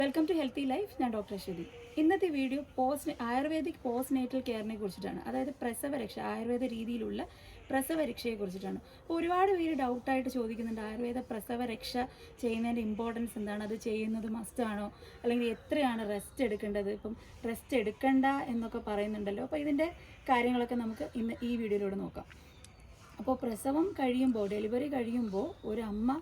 Welcome to healthy life. ഞാൻ doctor Aswathy. ഇന്നത്തെ video ayurvedic postnatal കെയറിനെ കുറിച്ചിട്ടാണ്. അതായത് പ്രസവരക്ഷ, ആയുർവേദ രീതിയിലുള്ള പ്രസവരക്ഷയെ കുറിച്ചിട്ടാണ്. അപ്പോൾ ഒരുപാട് പേര് ഡൗട്ടായിട്ട് ചോദിക്കുന്നുണ്ട്, ആയുർവേദ പ്രസവരക്ഷ ചെയ്യുന്നതിൻ്റെ ഇമ്പോർട്ടൻസ് എന്താണ്, അത് ചെയ്യുന്നത് മസ്റ്റാണോ, അല്ലെങ്കിൽ എത്രയാണ് റെസ്റ്റ് എടുക്കേണ്ടത്, ഇപ്പം റെസ്റ്റ് എടുക്കണ്ട എന്നൊക്കെ പറയുന്നുണ്ടല്ലോ. അപ്പോൾ ഇതിൻ്റെ കാര്യങ്ങളൊക്കെ നമുക്ക് ഇന്ന് ഈ വീഡിയോയിലൂടെ നോക്കാം. അപ്പോൾ പ്രസവം കഴിയുമ്പോൾ, ഡെലിവറി കഴിയുമ്പോൾ ഒരു അമ്മ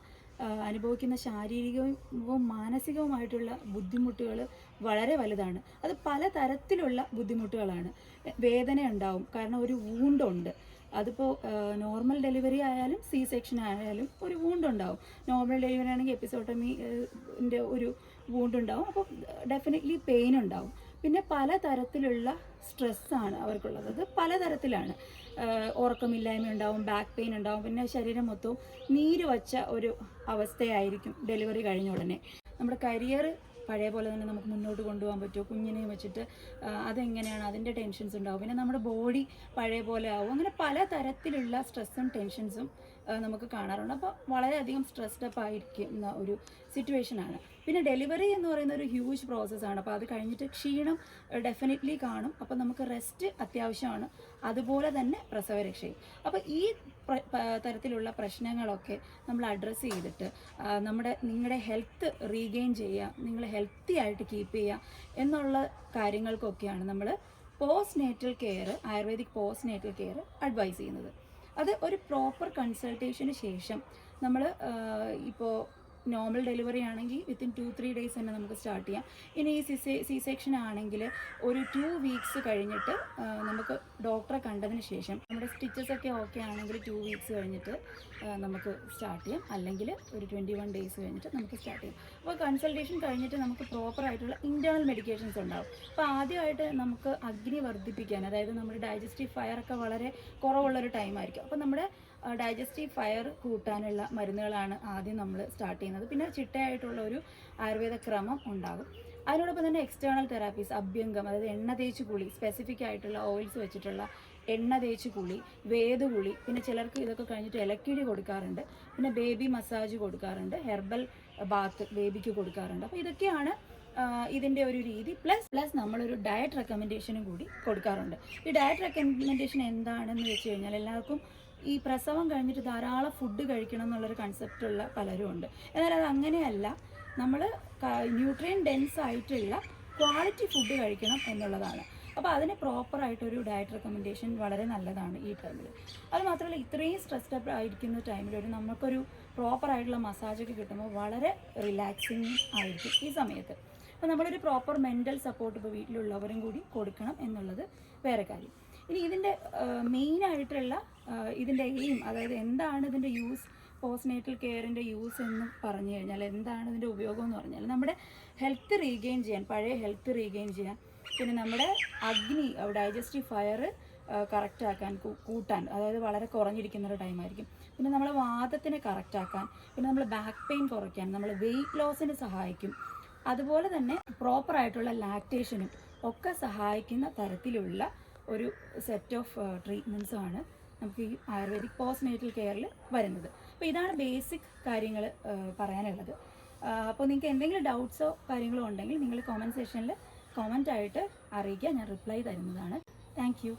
അനുഭവിക്കുന്ന ശാരീരികവും മാനസികവുമായിട്ടുള്ള ബുദ്ധിമുട്ടുകൾ വളരെ വലുതാണ്. അത് പലതരത്തിലുള്ള ബുദ്ധിമുട്ടുകളാണ്. വേദന ഉണ്ടാവും, കാരണം ഒരു വൂണ്ടുണ്ട്. അതിപ്പോൾ നോർമൽ ഡെലിവറി ആയാലും സി സെക്ഷൻ ആയാലും ഒരു വൂണ്ടുണ്ടാവും. നോർമൽ ഡെലിവറി ആണെങ്കിൽ എപ്പിസോട്ടമിൻ്റെ ഒരു വൂണ്ടുണ്ടാവും. അപ്പോൾ ഡെഫിനറ്റ്ലി പെയിൻ ഉണ്ടാവും. പിന്നെ പലതരത്തിലുള്ള സ്ട്രെസ്സാണ് അവർക്കുള്ളത്. അത് പലതരത്തിലാണ്. ഉറക്കമില്ലായ്മ ഉണ്ടാവും, ബാക്ക് പെയിൻ ഉണ്ടാവും, പിന്നെ ശരീരം മൊത്തവും നീര് വച്ച ഒരു അവസ്ഥയായിരിക്കും ഡെലിവറി കഴിഞ്ഞ ഉടനെ. നമ്മുടെ കരിയർ പഴയ പോലെ തന്നെ നമുക്ക് മുന്നോട്ട് കൊണ്ടുപോകാൻ പറ്റുമോ, കുഞ്ഞിനെ വെച്ചിട്ട് അതെങ്ങനെയാണ്, അതിൻ്റെ ടെൻഷൻസ് ഉണ്ടാവും. പിന്നെ നമ്മുടെ ബോഡി പഴയ പോലെ ആവും. അങ്ങനെ പലതരത്തിലുള്ള സ്ട്രെസ്സും ടെൻഷൻസും നമുക്ക് കാണാറുണ്ട്. അപ്പോൾ വളരെയധികം സ്ട്രെസ്ഡ് അപ്പ് ആയിരിക്കുന്ന ഒരു സിറ്റുവേഷനാണ്. പിന്നെ ഡെലിവറി എന്ന് പറയുന്ന ഒരു ഹ്യൂജ് പ്രോസസ്സാണ്. അപ്പോൾ അത് കഴിഞ്ഞിട്ട് ക്ഷീണം ഡെഫിനറ്റ്ലി കാണും. അപ്പോൾ നമുക്ക് റെസ്റ്റ് അത്യാവശ്യമാണ്, അതുപോലെ തന്നെ പ്രസവരക്ഷയും. അപ്പോൾ ഈ തരത്തിലുള്ള പ്രശ്നങ്ങളൊക്കെ നമ്മൾ അഡ്രസ്സ് ചെയ്തിട്ട് നിങ്ങളുടെ ഹെൽത്ത് റീഗെയിൻ ചെയ്യുക, നിങ്ങൾ ഹെൽത്തി ആയിട്ട് കീപ്പ് ചെയ്യുക എന്നുള്ള കാര്യങ്ങൾക്കൊക്കെയാണ് നമ്മൾ postnatal care, ayurvedic postnatal care advise ചെയ്യുന്നത്. അത് ഒരു പ്രോപ്പർ കൺസൾട്ടേഷന് ശേഷം നമ്മൾ ഇപ്പോൾ നോർമൽ ഡെലിവറി ആണെങ്കിൽ വിത്തിൻ 2-3 ഡേയ്സ് തന്നെ നമുക്ക് സ്റ്റാർട്ട് ചെയ്യാം. ഇനി ഈ സി സെക്ഷൻ ആണെങ്കിൽ ഒരു 2 വീക്സ് കഴിഞ്ഞിട്ട് നമുക്ക് ഡോക്ടറെ കണ്ടതിന് ശേഷം നമ്മുടെ സ്റ്റിച്ചസ് ഒക്കെ ഓക്കെ ആണെങ്കിൽ 2 വീക്സ് കഴിഞ്ഞിട്ട് നമുക്ക് സ്റ്റാർട്ട് ചെയ്യാം. അല്ലെങ്കിൽ ഒരു 21 ഡേയ്സ് കഴിഞ്ഞിട്ട് നമുക്ക് സ്റ്റാർട്ട് ചെയ്യാം. അപ്പോൾ കൺസൾട്ടേഷൻ കഴിഞ്ഞിട്ട് നമുക്ക് പ്രോപ്പറായിട്ടുള്ള ഇൻറ്റേർണൽ മെഡിക്കേഷൻസ് ഉണ്ടാവും. അപ്പോൾ ആദ്യമായിട്ട് നമുക്ക് അഗ്നി വർദ്ധിപ്പിക്കാൻ, അതായത് നമ്മുടെ ഡൈജസ്റ്റീവ് ഫയറൊക്കെ വളരെ കുറവുള്ളൊരു ടൈമായിരിക്കും. അപ്പോൾ നമ്മുടെ ഡൈജസ്റ്റീവ് ഫയർ കൂട്ടാനുള്ള മരുന്നുകളാണ് ആദ്യം നമ്മൾ സ്റ്റാർട്ട് ചെയ്യുന്നത്. പിന്നെ ചിട്ടയായിട്ടുള്ള ഒരു ആയുർവേദ ക്രമം ഉണ്ടാകും. അതിനോടൊപ്പം തന്നെ എക്സ്റ്റേണൽ തെറാപ്പീസ്, അഭ്യംഗം, അതായത് എണ്ണ തേച്ച് കുളി, സ്പെസിഫിക് ആയിട്ടുള്ള ഓയിൽസ് വെച്ചിട്ടുള്ള എണ്ണ തേച്ച് കുളി, വേദകുളി, പിന്നെ ചിലർക്ക് ഇതൊക്കെ കഴിഞ്ഞിട്ട് ഇലക്കിഴി കൊടുക്കാറുണ്ട്, പിന്നെ ബേബി മസാജ് കൊടുക്കാറുണ്ട്, ഹെർബൽ ബാത്ത് ബേബിക്ക് കൊടുക്കാറുണ്ട്. അപ്പോൾ ഇതൊക്കെയാണ് ഇതിൻ്റെ ഒരു രീതി. പ്ലസ് നമ്മളൊരു ഡയറ്റ് റെക്കമെൻഡേഷനും കൂടി കൊടുക്കാറുണ്ട്. ഈ ഡയറ്റ് റെക്കമെൻഡേഷൻ എന്താണെന്ന് വെച്ച് കഴിഞ്ഞാൽ, എല്ലാവർക്കും ഈ പ്രസവം കഴിഞ്ഞിട്ട് ധാരാളം ഫുഡ് കഴിക്കണം എന്നുള്ളൊരു കൺസെപ്റ്റുള്ള പലരും ഉണ്ട്. എന്നാൽ അത് അങ്ങനെയല്ല. നമ്മൾ ന്യൂട്രിയൻ ഡെൻസ് ആയിട്ടുള്ള ക്വാളിറ്റി ഫുഡ് കഴിക്കണം എന്നുള്ളതാണ്. അപ്പോൾ അതിന് പ്രോപ്പറായിട്ടൊരു ഡയറ്റ് റെക്കമെൻഡേഷൻ വളരെ നല്ലതാണ് ഈ ടൈമിൽ. അത് മാത്രമല്ല, ഇത്രയും സ്ട്രെസ്ഡ് അപ്പ് ആയിരിക്കുന്ന ടൈമിൽ നമുക്കൊരു പ്രോപ്പറായിട്ടുള്ള മസാജൊക്കെ കിട്ടുമ്പോൾ വളരെ റിലാക്സിങ് ആയിരിക്കും ഈ സമയത്ത്. അപ്പോൾ നമ്മളൊരു പ്രോപ്പർ മെൻ്റൽ സപ്പോർട്ട് ഇപ്പോൾ വീട്ടിലുള്ളവരും കൂടി കൊടുക്കണം എന്നുള്ളത് വേറെ കാര്യം. ഇനി ഇതിൻ്റെ മെയിനായിട്ടുള്ള ഇതിൻ്റെ എയിം, അതായത് എന്താണ് ഇതിൻ്റെ യൂസ്, പോസ്റ്റ് നേറ്റൽ കെയറിൻ്റെ യൂസ് എന്ന് പറഞ്ഞു കഴിഞ്ഞാൽ, എന്താണ് ഇതിൻ്റെ ഉപയോഗം എന്ന് പറഞ്ഞാൽ, നമ്മുടെ ഹെൽത്ത് റീഗെയിൻ ചെയ്യാൻ, പഴയ ഹെൽത്ത് റീഗെയിൻ ചെയ്യാൻ, പിന്നെ നമ്മുടെ അഗ്നി, ഡൈജസ്റ്റീവ് ഫയർ കറക്റ്റാക്കാൻ, കൂട്ടാൻ, അതായത് വളരെ കുറഞ്ഞിരിക്കുന്നൊരു ടൈമായിരിക്കും. പിന്നെ നമ്മളെ വാദത്തിനെ കറക്റ്റാക്കാൻ, പിന്നെ നമ്മൾ ബാക്ക് പെയിൻ കുറയ്ക്കാൻ, നമ്മൾ വെയിറ്റ് ലോസിന് സഹായിക്കും. അതുപോലെ തന്നെ പ്രോപ്പറായിട്ടുള്ള ലാക്ടേഷനും ഒക്കെ സഹായിക്കുന്ന തരത്തിലുള്ള ഒരു സെറ്റ് ഓഫ് ട്രീറ്റ്മെൻറ്റ്സാണ് നമുക്ക് ഈ ആയുർവേദിക് പോസ്റ്റ് നേറ്റൽ കെയറിൽ വരുന്നത്. അപ്പോൾ ഇതാണ് ബേസിക് കാര്യങ്ങൾ പറയാനുള്ളത്. അപ്പോൾ നിങ്ങൾക്ക് എന്തെങ്കിലും ഡൗട്ട്സോ കാര്യങ്ങളോ ഉണ്ടെങ്കിൽ നിങ്ങൾ കോമൻറ്റ് സെക്ഷനിൽ കോമൻ്റ് ആയിട്ട് അറിയിക്കുക. ഞാൻ റിപ്ലൈ തരുന്നതാണ്. Thank you.